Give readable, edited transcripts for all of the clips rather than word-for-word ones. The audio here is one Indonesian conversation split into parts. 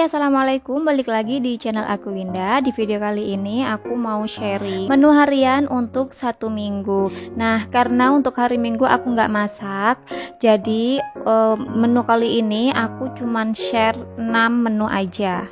Assalamualaikum, balik lagi di channel aku Winda. Di video kali ini aku mau sharing menu harian untuk 1 minggu. Nah, karena untuk hari Minggu aku nggak masak, jadi menu kali ini aku cuman share 6 menu aja.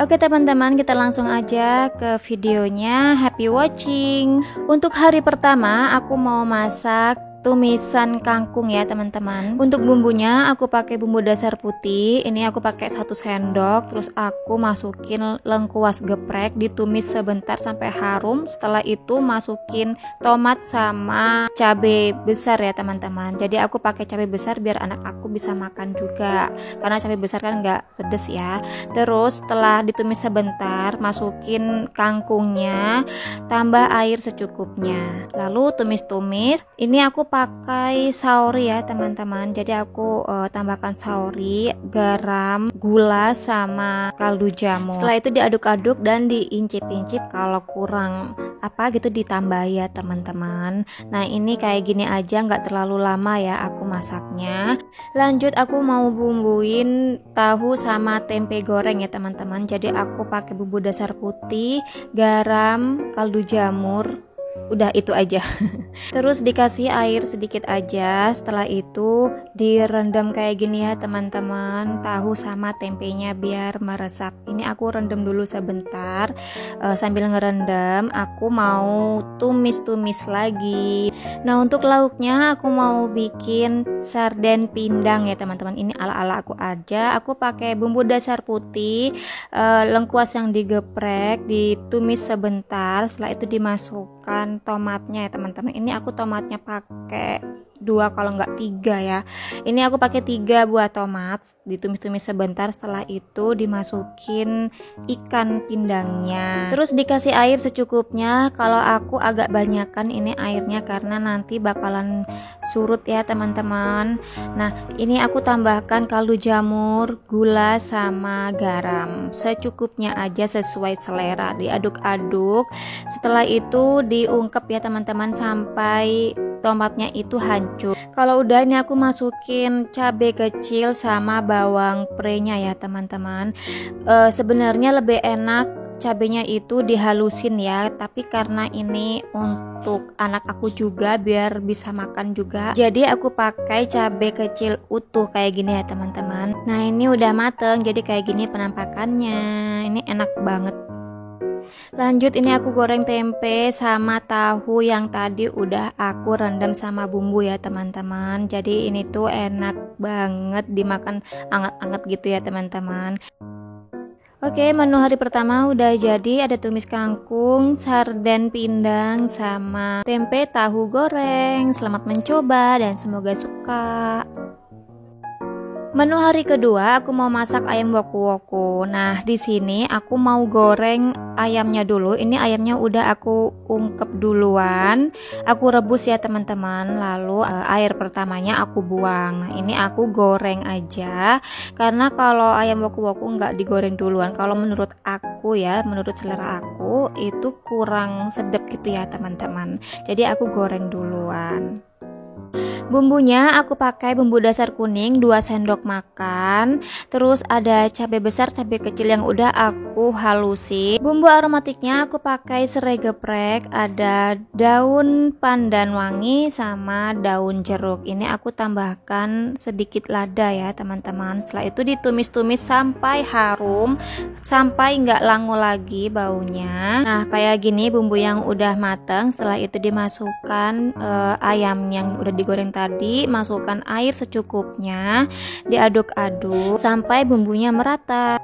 Oke teman-teman, kita langsung aja ke videonya. Happy watching. Untuk hari pertama aku mau masak tumisan kangkung ya teman-teman. Untuk bumbunya aku pakai bumbu dasar putih. Ini aku pakai 1 sendok. Terus aku masukin lengkuas geprek, ditumis sebentar sampai harum. Setelah itu masukin tomat sama cabai besar ya teman-teman. Jadi aku pakai cabai besar biar anak aku bisa makan juga, karena cabai besar kan nggak pedes ya. Terus setelah ditumis sebentar, masukin kangkungnya, tambah air secukupnya, lalu tumis-tumis. Ini aku pakai saori ya teman-teman. Jadi aku tambahkan saori, garam, gula sama kaldu jamur. Setelah itu diaduk-aduk dan diincip-incip, kalau kurang apa gitu ditambah ya teman-teman. Nah ini kayak gini aja, nggak terlalu lama ya aku masaknya. Lanjut aku mau bumbuin tahu sama tempe goreng ya teman-teman. Jadi aku pakai bumbu dasar putih, garam, kaldu jamur, udah itu aja. Terus dikasih air sedikit aja. Setelah itu direndam kayak gini ya teman-teman, tahu sama tempenya biar meresap. Ini aku rendam dulu sebentar. Sambil ngerendam aku mau tumis-tumis lagi. Nah untuk lauknya aku mau bikin sarden pindang ya teman-teman. Ini ala-ala aku aja. Aku pakai bumbu dasar putih, lengkuas yang digeprek, ditumis sebentar. Setelah itu dimasukkan tomatnya ya teman-teman. Ini aku tomatnya pakai 2 kalau nggak 3 ya. Ini aku pakai 3 buah tomat, ditumis-tumis sebentar. Setelah itu dimasukin ikan pindangnya, terus dikasih air secukupnya. Kalau aku agak banyakan ini airnya karena nanti bakalan surut ya teman-teman. Nah ini aku tambahkan kaldu jamur, gula sama garam secukupnya aja, sesuai selera. Diaduk-aduk. Setelah itu diungkep ya teman-teman sampai tomatnya itu hancur. Kalau udah ini aku masukin cabai kecil sama bawang prenya ya teman-teman. Sebenarnya lebih enak cabenya itu dihalusin ya, tapi karena ini untuk anak aku juga biar bisa makan juga, jadi aku pakai cabai kecil utuh kayak gini ya teman-teman. Nah ini udah mateng, jadi kayak gini penampakannya. Ini enak banget. Lanjut ini aku goreng tempe sama tahu yang tadi udah aku rendam sama bumbu ya teman-teman. Jadi ini tuh enak banget dimakan anget-anget gitu ya teman-teman. Oke, menu hari pertama udah jadi. Ada tumis kangkung, sarden pindang, sama tempe tahu goreng. Selamat mencoba dan semoga suka. Menu hari kedua aku mau masak ayam woku-woku. Nah, di sini aku mau goreng ayamnya dulu. Ini ayamnya udah aku ungkep duluan. Aku rebus ya teman-teman. Lalu air pertamanya aku buang. Nah, ini aku goreng aja. Karena kalau ayam woku-woku nggak digoreng duluan, kalau menurut aku ya, menurut selera aku itu kurang sedap gitu ya teman-teman. Jadi aku goreng duluan. Bumbunya aku pakai bumbu dasar kuning 2 sendok makan. Terus ada cabai besar, cabai kecil yang udah aku halusin. Bumbu aromatiknya aku pakai serai geprek, ada daun pandan wangi sama daun jeruk. Ini aku tambahkan sedikit lada ya teman-teman. Setelah itu ditumis-tumis sampai harum, sampai nggak langu lagi baunya. Nah kayak gini bumbu yang udah mateng. Setelah itu dimasukkan ayam yang udah digoreng tadi, masukkan air secukupnya, diaduk-aduk sampai bumbunya merata.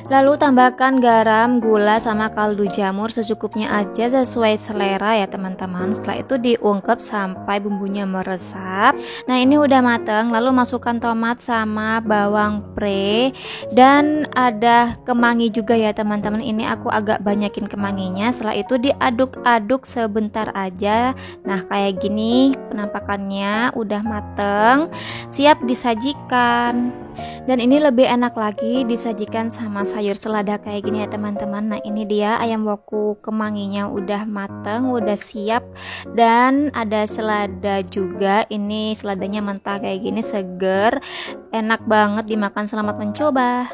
Lalu tambahkan garam, gula sama kaldu jamur secukupnya aja, sesuai selera ya teman-teman. Setelah itu diungkep sampai bumbunya meresap. Nah ini udah mateng. Lalu masukkan tomat sama bawang pre, dan ada kemangi juga ya teman-teman. Ini aku agak banyakin kemanginya. Setelah itu diaduk-aduk sebentar aja. Nah kayak gini penampakannya, udah mateng, siap disajikan. Dan ini lebih enak lagi disajikan sama sayur selada kayak gini ya teman-teman. Nah ini dia ayam woku kemanginya udah mateng, udah siap. Dan ada selada juga. Ini seladanya mentah kayak gini, seger, enak banget dimakan. Selamat mencoba.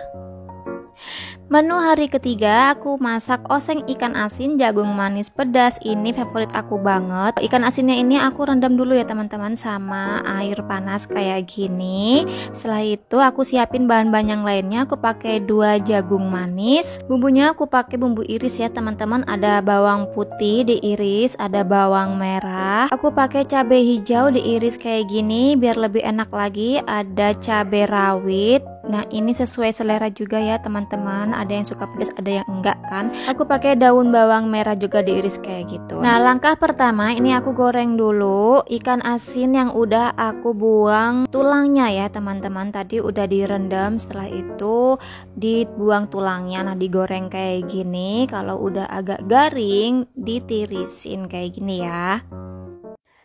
Menu hari ketiga aku masak oseng ikan asin jagung manis pedas. Ini favorit aku banget. Ikan asinnya ini aku rendam dulu ya teman-teman sama air panas kayak gini. Setelah itu aku siapin bahan-bahan yang lainnya. Aku pakai 2 jagung manis. Bumbunya aku pakai bumbu iris ya teman-teman. Ada bawang putih diiris, ada bawang merah. Aku pakai cabai hijau diiris kayak gini biar lebih enak lagi. Ada cabai rawit. Nah ini sesuai selera juga ya teman-teman, ada yang suka pedas ada yang enggak kan. Aku pakai daun bawang merah juga diiris kayak gitu. Nah langkah pertama ini aku goreng dulu ikan asin yang udah aku buang tulangnya ya teman-teman. Tadi udah direndam, setelah itu dibuang tulangnya. Nah digoreng kayak gini, kalau udah agak garing ditirisin kayak gini ya.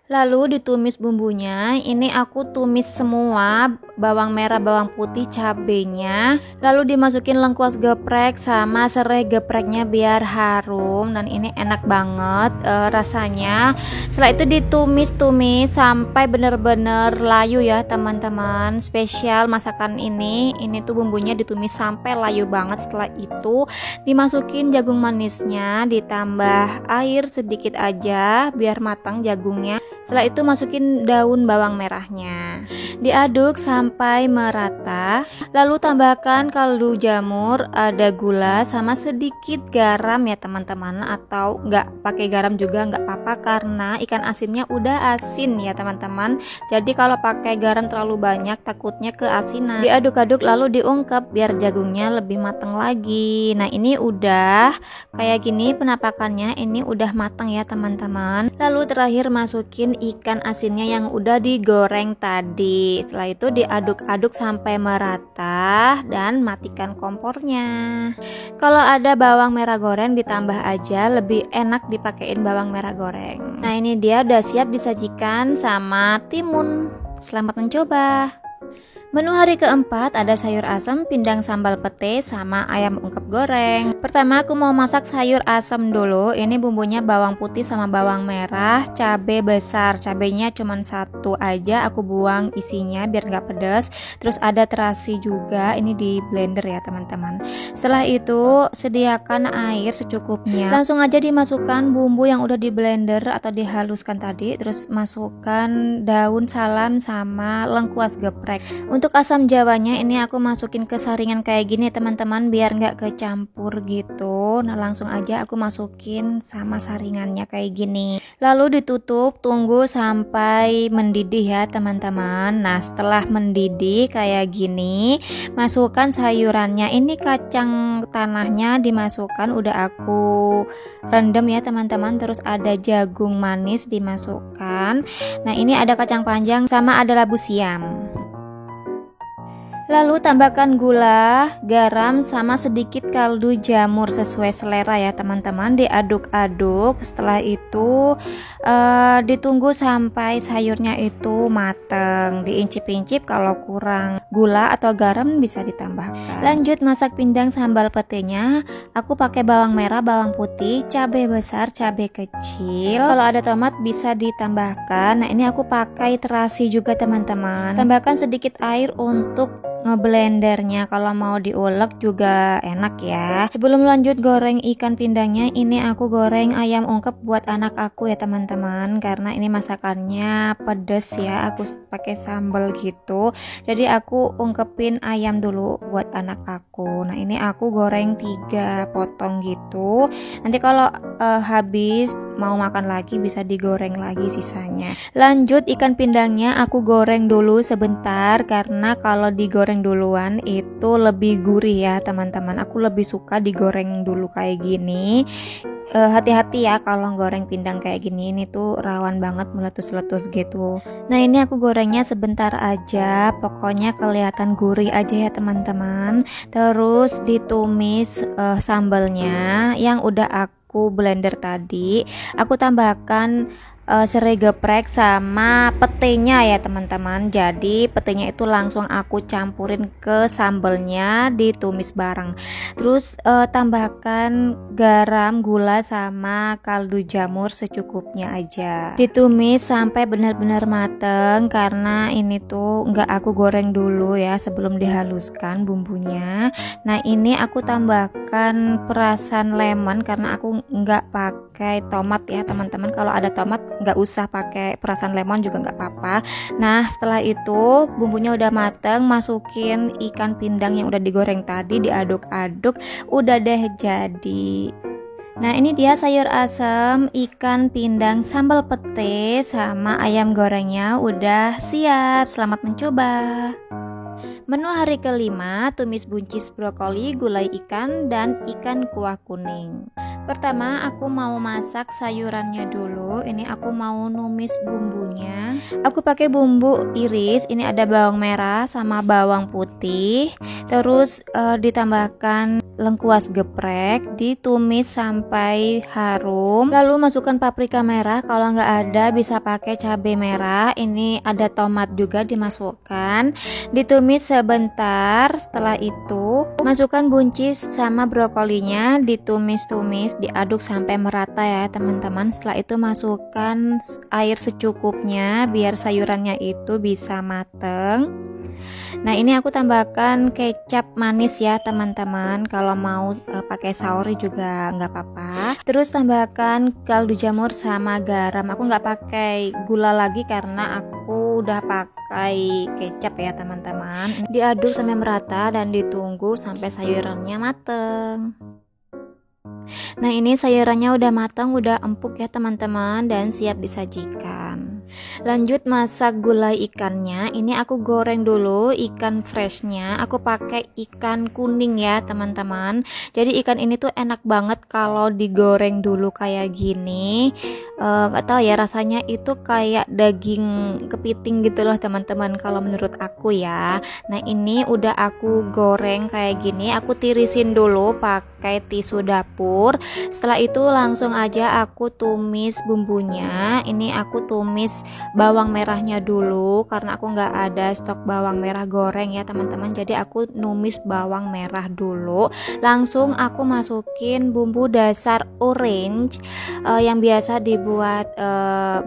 Lalu ditumis bumbunya. Ini aku tumis semua, bawang merah, bawang putih, cabenya. Lalu dimasukin lengkuas geprek sama serai gepreknya biar harum. Dan ini enak banget rasanya. Setelah itu ditumis-tumis sampai bener-bener layu ya teman-teman. Spesial masakan ini tuh bumbunya ditumis sampai layu banget. Setelah itu dimasukin jagung manisnya, ditambah air sedikit aja biar matang jagungnya. Setelah itu masukin daun bawang merahnya, diaduk sampai merata. Lalu tambahkan kaldu jamur, ada gula sama sedikit garam ya teman-teman. Atau nggak pakai garam juga nggak apa-apa karena ikan asinnya udah asin ya teman-teman. Jadi kalau pakai garam terlalu banyak takutnya keasinan. Diaduk-aduk lalu diungkep biar jagungnya lebih matang lagi. Nah ini udah kayak gini penampakannya, ini udah matang ya teman-teman. Lalu terakhir masukin ikan asinnya yang udah digoreng tadi. Setelah itu diaduk-aduk sampai merata dan matikan kompornya. Kalau ada bawang merah goreng ditambah aja, lebih enak dipakein bawang merah goreng. Nah ini dia udah siap disajikan sama timun. Selamat mencoba. Menu hari keempat ada sayur asam, pindang sambal pete, sama ayam ungkep goreng. Pertama aku mau masak sayur asam dulu. Ini bumbunya bawang putih sama bawang merah, cabai besar. Cabainya cuma 1 aja, aku buang isinya biar nggak pedas. Terus ada terasi juga, ini di blender ya teman-teman. Setelah itu sediakan air secukupnya. Langsung aja dimasukkan bumbu yang udah di blender atau dihaluskan tadi. Terus masukkan daun salam sama lengkuas geprek. Untuk asam jawanya ini aku masukin ke saringan kayak gini teman-teman biar nggak kecampur gitu. Nah langsung aja aku masukin sama saringannya kayak gini. Lalu ditutup, tunggu sampai mendidih ya teman-teman. Nah setelah mendidih kayak gini, masukkan sayurannya. Ini kacang tanahnya dimasukkan, udah aku rendam ya teman-teman. Terus ada jagung manis dimasukkan. Nah ini ada kacang panjang sama ada labu siam. Lalu tambahkan gula, garam, sama sedikit kaldu jamur sesuai selera ya teman-teman. Diaduk-aduk. Setelah itu ditunggu sampai sayurnya itu mateng. Diincip-incip, kalau kurang gula atau garam bisa ditambahkan. Lanjut masak pindang sambal petenya. Aku pakai bawang merah, bawang putih, cabai besar, cabai kecil. Kalau ada tomat bisa ditambahkan. Nah ini aku pakai terasi juga teman-teman. Tambahkan sedikit air untuk ngeblendernya, kalau mau diulek juga enak ya. Sebelum lanjut goreng ikan pindangnya, ini aku goreng ayam ungkep buat anak aku ya teman-teman, karena ini masakannya pedes ya, aku pakai sambal gitu. Jadi aku ungkepin ayam dulu buat anak aku. Nah ini aku goreng 3 potong gitu. Nanti kalau habis mau makan lagi bisa digoreng lagi sisanya. Lanjut ikan pindangnya aku goreng dulu sebentar, karena kalau digoreng duluan itu lebih gurih ya teman-teman. Aku lebih suka digoreng dulu kayak gini. Hati-hati ya kalau goreng pindang kayak gini, ini tuh rawan banget meletus-letus gitu. Nah ini aku gorengnya sebentar aja, pokoknya kelihatan gurih aja ya teman-teman. Terus ditumis sambalnya yang udah aku blender tadi. Aku tambahkan serai geprek sama petenya ya teman-teman. Jadi petenya itu langsung aku campurin ke sambelnya, ditumis bareng. Terus tambahkan garam, gula sama kaldu jamur secukupnya aja. Ditumis sampai benar-benar mateng, karena ini tuh nggak aku goreng dulu ya sebelum dihaluskan bumbunya. Nah ini aku tambahkan perasan lemon karena aku nggak pakai tomat ya teman-teman. Kalau ada tomat nggak usah pakai perasan lemon juga nggak apa-apa. Nah setelah itu bumbunya udah mateng, masukin ikan pindang yang udah digoreng tadi, diaduk-aduk, udah deh jadi. Nah ini dia sayur asem, ikan pindang, sambal pete, sama ayam gorengnya udah siap. Selamat mencoba. Menu hari kelima, tumis buncis brokoli, gulai ikan, dan ikan kuah kuning. Pertama aku mau masak sayurannya dulu. Ini aku mau numis bumbunya. Aku pakai bumbu iris, ini ada bawang merah sama bawang putih. Terus ditambahkan lengkuas geprek, ditumis sampai harum. Lalu masukkan paprika merah, kalau nggak ada bisa pakai cabai merah. Ini ada tomat juga dimasukkan, ditumis sebentar. Setelah itu masukkan buncis sama brokolinya, ditumis-tumis, diaduk sampai merata ya teman-teman. Setelah itu masukkan air secukupnya biar sayurannya itu bisa mateng. Nah ini aku tambahkan kecap manis ya teman-teman. Kalau mau pakai saori juga nggak apa-apa. Terus tambahkan kaldu jamur sama garam. Aku nggak pakai gula lagi karena aku udah pakai kecap ya teman-teman. Diaduk sampai merata dan ditunggu sampai sayurannya mateng. Nah ini sayurannya udah matang, udah empuk ya teman-teman, dan siap disajikan. Lanjut masak gulai ikannya. Ini aku goreng dulu ikan freshnya. Aku pakai ikan kuning ya teman-teman. Jadi ikan ini tuh enak banget kalau digoreng dulu kayak gini. Gak tahu ya, rasanya itu kayak daging kepiting gitu loh teman-teman kalau menurut aku ya. Nah ini udah aku goreng kayak gini. Aku tirisin dulu pakai tisu dapur. Setelah itu langsung aja aku tumis bumbunya. Ini aku tumis bawang merahnya dulu karena aku nggak ada stok bawang merah goreng ya teman-teman. Jadi aku numis bawang merah dulu. Langsung aku masukin bumbu dasar orange yang biasa dibuat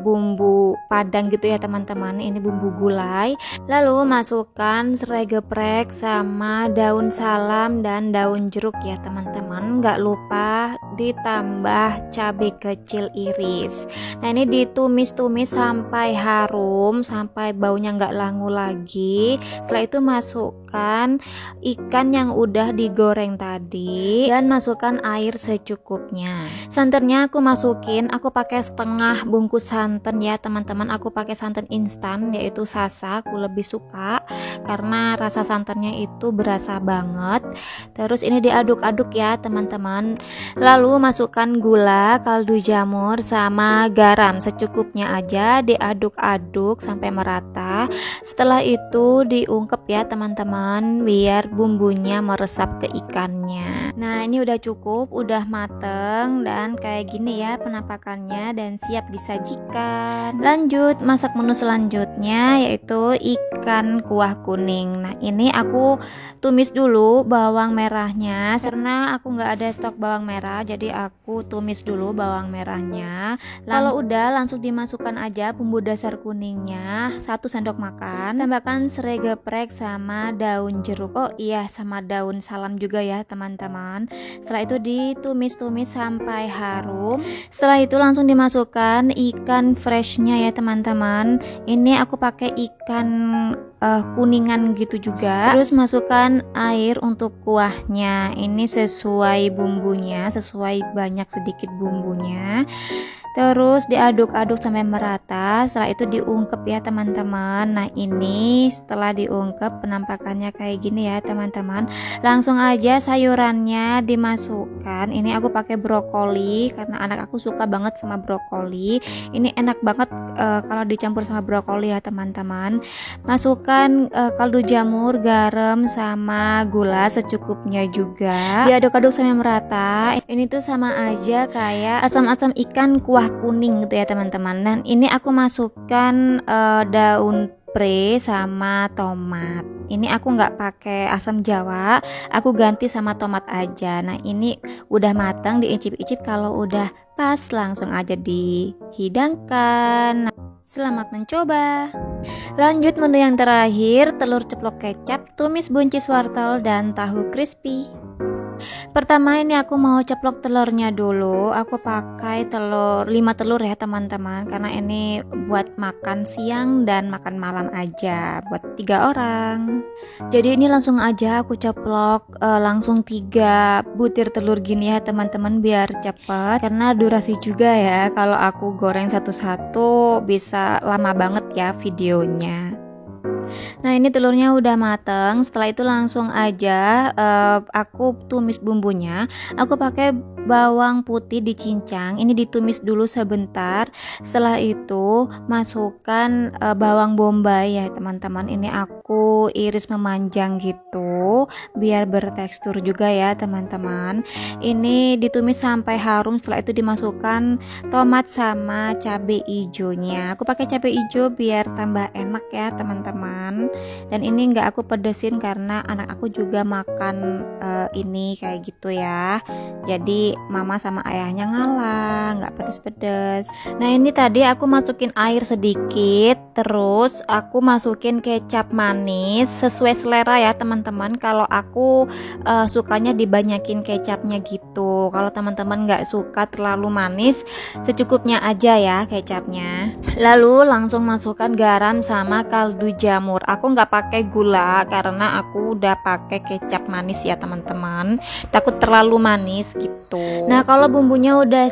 bumbu padang gitu ya teman-teman. Ini bumbu gulai. Lalu masukkan serai geprek sama daun salam dan daun jeruk ya teman-teman. Nggak lupa ditambah cabai kecil iris. Nah ini ditumis-tumis sampai harum, sampai baunya nggak langu lagi. Setelah itu masukkan ikan yang udah digoreng tadi dan masukkan air secukupnya. Santannya aku masukin, aku pakai setengah bungkus santan ya teman-teman. Aku pakai santan instan yaitu Sasa, aku lebih suka karena rasa santannya itu berasa banget. Terus ini diaduk-aduk ya teman-teman. Lalu masukkan gula, kaldu jamur sama garam secukupnya aja, diaduk-aduk sampai merata. Setelah itu diungkep ya teman-teman biar bumbunya meresap ke ikannya. Nah ini udah cukup, udah mateng dan kayak gini ya penampakannya dan siap disajikan. Lanjut masak menu selanjutnya yaitu ikan kuah kuning. Nah ini aku tumis dulu bawang merahnya karena aku nggak ada stok bawang merah, jadi aku tumis dulu bawang merahnya. Kalau udah langsung dimasukkan aja bumbu dasar kuningnya 1 sendok makan. Tambahkan serai geprek sama daun jeruk. Oh iya, sama daun salam juga ya teman-teman. Setelah itu ditumis-tumis sampai harum. Setelah itu langsung dimasukkan ikan freshnya ya teman-teman. Ini aku pakai ikan kuningan gitu juga. Terus masukkan air untuk kuahnya. Ini sesuai bumbunya, sesuai banyak sedikit bumbunya. Terus diaduk-aduk sampai merata. Setelah itu diungkep ya teman-teman. Nah ini setelah diungkep penampakannya kayak gini ya teman-teman. Langsung aja sayurannya dimasukkan. Ini aku pakai brokoli karena anak aku suka banget sama brokoli. Ini enak banget kalau dicampur sama brokoli ya teman-teman. Masukkan kaldu jamur, garam sama gula secukupnya juga. Diaduk-aduk sampai merata. Ini tuh sama aja kayak asam-asam ikan kuah merah kuning gitu ya teman-teman. Dan ini aku masukkan daun pre sama tomat. Ini aku nggak pakai asam jawa, aku ganti sama tomat aja. Nah ini udah matang, diicip-icip, kalau udah pas langsung aja dihidangkan. Selamat mencoba. Lanjut menu yang terakhir, telur ceplok kecap, tumis buncis wortel, dan tahu crispy. Pertama ini aku mau ceplok telurnya dulu. Aku pakai 5 telur ya teman-teman, karena ini buat makan siang dan makan malam aja, buat 3 orang. Jadi ini langsung aja aku ceplok langsung 3 butir telur gini ya teman-teman, biar cepet, karena durasi juga ya, kalau aku goreng satu-satu bisa lama banget ya videonya. Nah ini telurnya udah mateng. Setelah itu langsung aja aku tumis bumbunya. Aku pakai bawang putih dicincang, ini ditumis dulu sebentar. Setelah itu masukkan bawang bombay ya teman-teman. Ini aku iris memanjang gitu biar bertekstur juga ya teman-teman. Ini ditumis sampai harum. Setelah itu dimasukkan tomat sama cabai hijaunya. Aku pakai cabai hijau biar tambah enak ya teman-teman. Dan ini nggak aku pedesin karena anak aku juga makan ini kayak gitu ya. Jadi mama sama ayahnya ngalah, nggak pedes-pedes. Nah ini tadi aku masukin air sedikit, terus aku masukin kecap manis sesuai selera ya teman-teman. Kalau aku sukanya dibanyakin kecapnya gitu. Kalau teman-teman nggak suka terlalu manis, secukupnya aja ya kecapnya. Lalu langsung masukkan garam sama kaldu jamur. Aku nggak pakai gula karena aku udah pakai kecap manis ya teman-teman. Takut terlalu manis gitu. Nah kalau bumbunya udah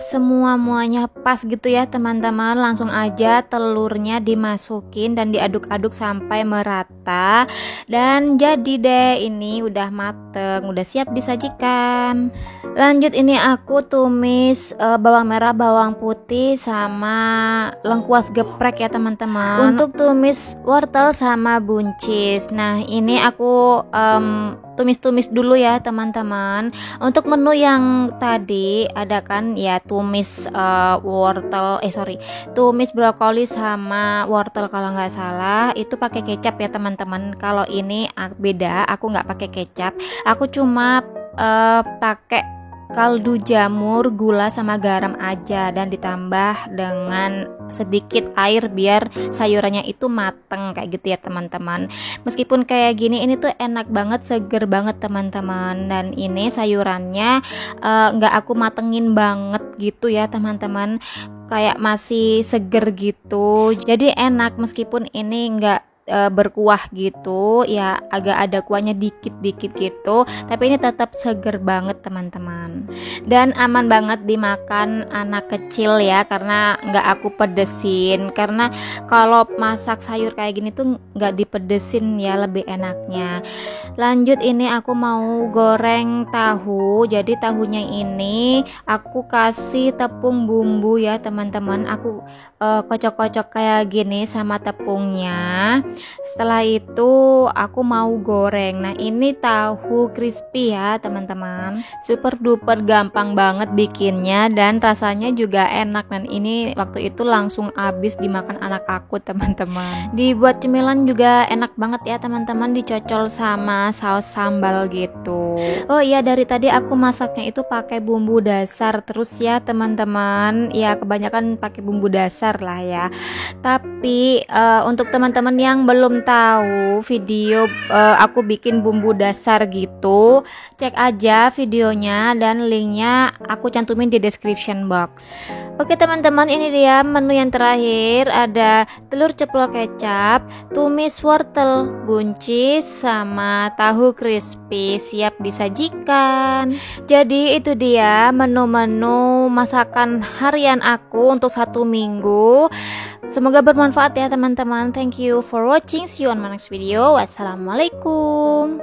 muanya pas gitu ya teman-teman, langsung aja telurnya dimasukin dan diaduk-aduk sampai merata. Dan jadi deh, ini udah mateng, udah siap disajikan. Lanjut ini aku tumis bawang merah, bawang putih sama lengkuas geprek ya teman-teman, untuk tumis wortel sama buncis. Nah ini aku tumis-tumis dulu ya teman-teman. Untuk menu yang tadi ada kan ya, tumis tumis brokoli sama wortel kalau nggak salah, itu pakai kecap ya teman-teman. Kalau ini beda, aku nggak pakai kecap, aku cuma pakai kaldu jamur, gula sama garam aja, dan ditambah dengan sedikit air biar sayurannya itu mateng kayak gitu ya teman-teman. Meskipun kayak gini, ini tuh enak banget, seger banget teman-teman. Dan ini sayurannya nggak aku matengin banget gitu ya teman-teman, kayak masih seger gitu, jadi enak. Meskipun ini nggak berkuah gitu ya, agak ada kuahnya dikit-dikit gitu, tapi ini tetap seger banget teman-teman, dan aman banget dimakan anak kecil ya, karena nggak aku pedesin. Karena kalau masak sayur kayak gini tuh nggak dipedesin ya, lebih enaknya. Lanjut ini aku mau goreng tahu. Jadi tahunya ini aku kasih tepung bumbu ya teman-teman, aku kocok-kocok kayak gini sama tepungnya. Setelah itu aku mau goreng. Nah ini tahu crispy ya teman-teman, super duper gampang banget bikinnya dan rasanya juga enak. Dan ini waktu itu langsung habis dimakan anak aku teman-teman. Dibuat cemilan juga enak banget ya teman-teman, dicocol sama saus sambal gitu. Oh iya, dari tadi aku masaknya itu pakai bumbu dasar terus ya teman-teman, ya kebanyakan pakai bumbu dasar lah ya. Tapi untuk teman-teman yang belum tahu video aku bikin bumbu dasar gitu, cek aja videonya dan linknya aku cantumin di description box. Oke teman-teman, ini dia menu yang terakhir, ada telur ceplok kecap, tumis wortel, buncis, sama tahu crispy, siap disajikan. Jadi itu dia menu-menu masakan harian aku untuk 1 minggu. Semoga bermanfaat ya teman-teman. Thank you for watching. See you on my next video. Wassalamualaikum.